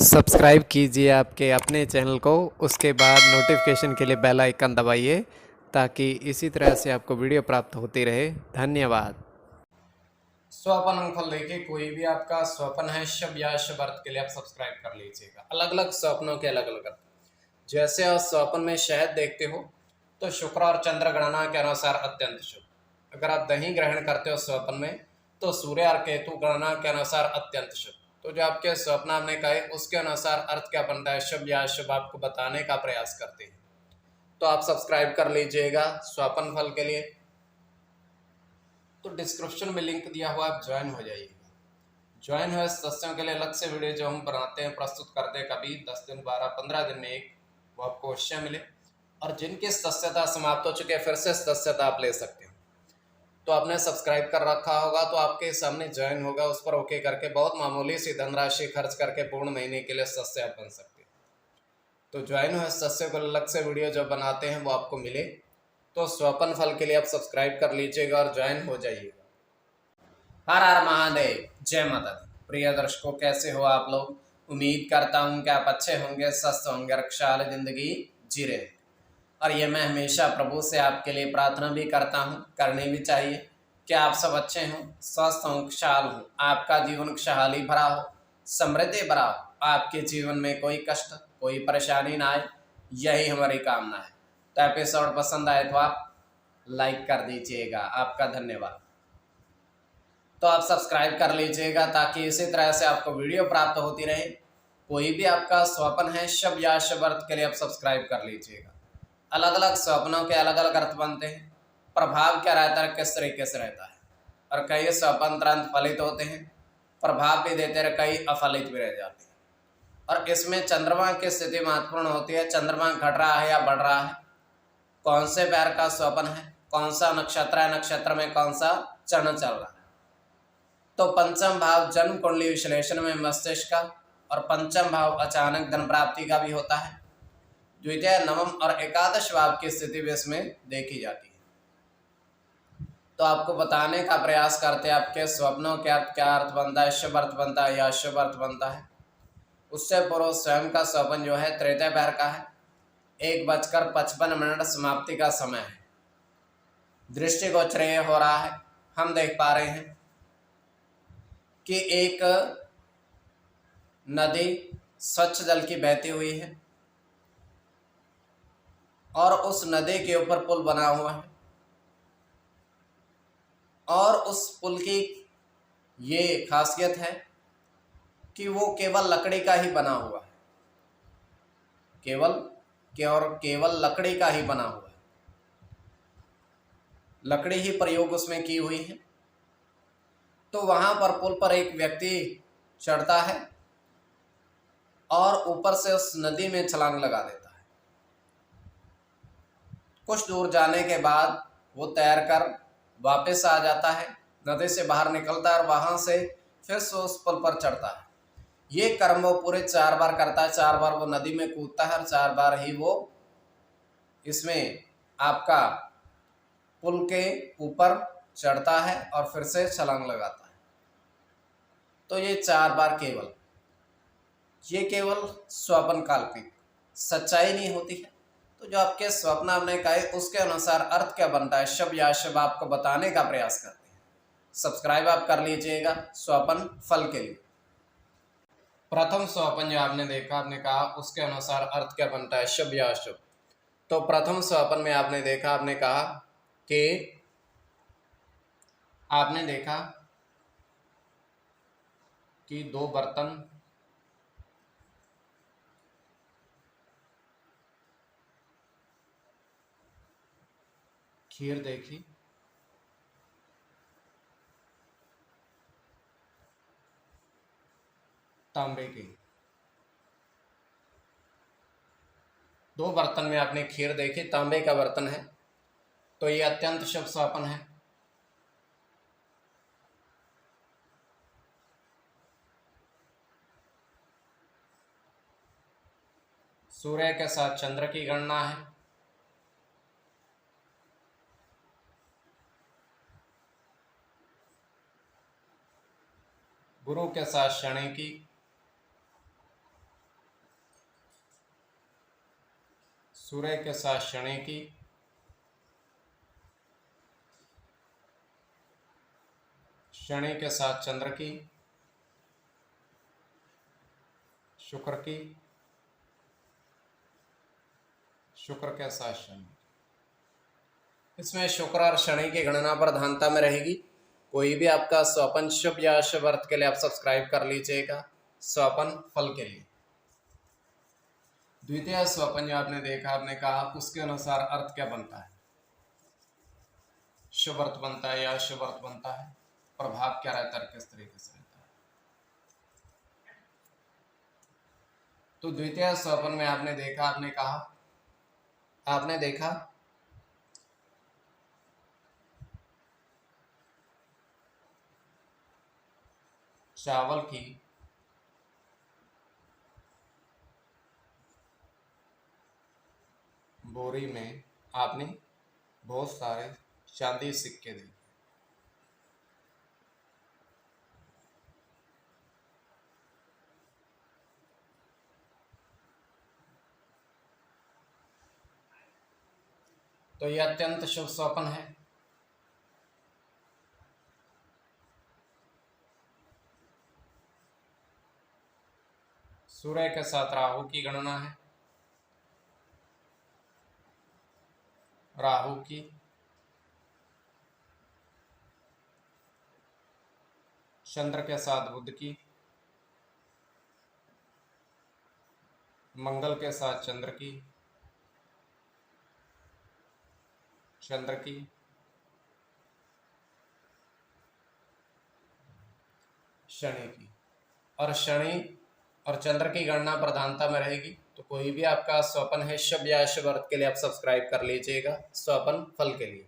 Subscribe कीजिए आपके अपने चैनल को, उसके बाद नोटिफिकेशन के लिए बेल आइकन दबाइए ताकि इसी तरह से आपको वीडियो प्राप्त होती रहे। धन्यवाद। स्वपन अंगफल देखिए, कोई भी आपका स्वपन है शुभ या शुभ अर्थ के लिए आप सब्सक्राइब कर लीजिएगा। अलग अलग स्वप्नों के अलग अलग अर्थ। जैसे आप स्वपन में शहद देखते हो तो शुक्र और चंद्र गणना के अनुसार अत्यंत शुभ। अगर आप दही ग्रहण करते हो स्वपन में तो सूर्य और केतु गणना के अनुसार अत्यंत शुभ। तो जो आपके स्वप्न आपने कहे उसके अनुसार अर्थ क्या बनता है शुभ या अशुभ आपको बताने का प्रयास करते हैं। तो आप सब्सक्राइब कर लीजिएगा स्वपन फल के लिए। तो डिस्क्रिप्शन में लिंक दिया हुआ, आप ज्वाइन हो जाइएगा। ज्वाइन हुए सदस्यों के लिए अलग से वीडियो जो हम बनाते हैं, प्रस्तुत करते हैं, कभी 10 दिन 12 15 दिन में एक, वो आपको अवश्य मिले। और जिनकी सदस्यता समाप्त हो चुकी है फिर से सदस्यता आप ले सकते हो। तो आपने सब्सक्राइब कर रखा होगा तो आपके सामने ज्वाइन होगा, उस पर ओके करके बहुत मामूली सी धनराशि खर्च करके पूर्ण महीने के लिए सदस्य आप बन सकते हो। तो ज्वाइन हुए सदस्य को अलग से वीडियो जो बनाते हैं वो आपको मिले। तो स्वपन फल के लिए आप सब्सक्राइब कर लीजिएगा और ज्वाइन हो जाइएगा। हर हर महादेव, जय माता दी। प्रिय दर्शकों, कैसे हो आप लोग? उम्मीद करता हूँ कि आप अच्छे होंगे, स्वस्थ होंगे, खुशहाल जिंदगी जी रहे। और ये मैं हमेशा प्रभु से आपके लिए प्रार्थना भी करता हूँ, करनी भी चाहिए कि आप सब अच्छे हों, स्वस्थ हों, खुशहाल हों, आपका जीवन खुशहाली भरा हो, समृद्धि भरा हो, आपके जीवन में कोई कष्ट कोई परेशानी ना आए, यही हमारी कामना है। तो एपिसोड पसंद आए तो आप लाइक कर दीजिएगा, आपका धन्यवाद। तो आप सब्सक्राइब कर लीजिएगा ताकि इसी तरह से आपको वीडियो प्राप्त होती रहे। कोई भी आपका स्वप्न है शुभ या शुभ अर्थ के लिए आप सब्सक्राइब कर लीजिएगा। अलग अलग स्वप्नों के अलग अलग अर्थ बनते हैं, प्रभाव क्या रहता है, किस तरीके से रहता है। और कई स्वप्न तुरंत फलित होते हैं, प्रभाव भी देते रहे, कई अफलित भी रह जाते हैं। और इसमें चंद्रमा की स्थिति महत्वपूर्ण होती है। चंद्रमा घट रहा है या बढ़ रहा है, कौन से पैर का स्वप्न है, कौन सा नक्षत्र है, नक्षत्र में कौन सा चरण चल रहा है। तो पंचम भाव जन्म कुंडली विश्लेषण में मस्तिष्क का, और पंचम भाव अचानक धन प्राप्ति का भी होता है। द्वितीय, नवम और एकादश भाव की स्थिति भी इसमें देखी जाती है। तो आपको बताने का प्रयास करते हैं आपके स्वप्नों के अर्थ क्या अर्थ बनता है, शुभ अर्थ बनता है या अशुभ अर्थ बनता है। उससे पूर्व स्वयं का स्वप्न जो है तृतीय पैर का है। 1:55 समाप्ति का समय है। दृष्टिगोचर हो रहा है, हम देख पा रहे हैं कि एक नदी स्वच्छ जल की बहती हुई है और उस नदी के ऊपर पुल बना हुआ है। और उस पुल की ये खासियत है कि वो केवल लकड़ी का ही बना हुआ है, केवल लकड़ी का ही बना हुआ है, लकड़ी ही प्रयोग उसमें की हुई है। तो वहां पर पुल पर एक व्यक्ति चढ़ता है और ऊपर से उस नदी में छलांग लगा देता है। कुछ दूर जाने के बाद वो तैरकर वापस आ जाता है, नदी से बाहर निकलता है और वहां से फिर से उस पुल पर चढ़ता है। ये कर्म वो पूरे 4 बार करता है। 4 बार वो नदी में कूदता है और 4 बार ही वो इसमें आपका पुल के ऊपर चढ़ता है और फिर से छलांग लगाता है। तो ये 4 बार ये केवल स्वप्न, काल्पनिक, सच्चाई नहीं होती है। तो जो आपके स्वप्न आपने कहे उसके अनुसार अर्थ क्या बनता है, शुभ या अशुभ, आपको बताने का प्रयास करते हैं। सब्सक्राइब आप कर लीजिएगा स्वप्न फल के लिए। प्रथम स्वप्न जो आपने देखा, आपने कहा उसके अनुसार अर्थ क्या बनता है, शुभ या अशुभ। तो प्रथम स्वप्न में आपने देखा, आपने कहा कि आपने देखा कि 2 बर्तन खीर देखी, तांबे की। 2 बर्तन में आपने खीर देखी, तांबे का बर्तन है, तो ये अत्यंत शुभ स्वप्न है। सूर्य के साथ चंद्र की गणना है। गुरु के साथ शनि की, सूर्य के साथ शनि की, शनि के साथ चंद्र की, शुक्र की, शुक्र के साथ शनि। इसमें शुक्र और शनि की गणना प्रधानता में रहेगी। कोई भी आपका स्वपन शुभ या अशुभ अर्थ के लिए आप सब्सक्राइब कर लीजिएगा स्वपन फल के लिए। द्वितीय स्वपन जो आपने देखा, आपने कहा उसके अनुसार अर्थ क्या बनता है, शुभ अर्थ बनता है या अशुभ अर्थ बनता है, प्रभाव क्या रहता है, किस तरीके से रहता है। तो द्वितीय स्वपन में आपने देखा, आपने कहा, आपने देखा चावल की बोरी में आपने बहुत सारे चांदी सिक्के देखे। तो यह अत्यंत शुभ स्वप्न है। सूर्य के साथ राहु की गणना है, राहु की, चंद्र के साथ बुध की, मंगल के साथ चंद्र की, चंद्र की, शनि की। और शनि और चंद्र की गणना प्रधानता में रहेगी। तो कोई भी आपका स्वपन है शुभ या अशुभ अर्थ के लिए आप सब्सक्राइब कर लीजिएगा स्वपन फल के लिए।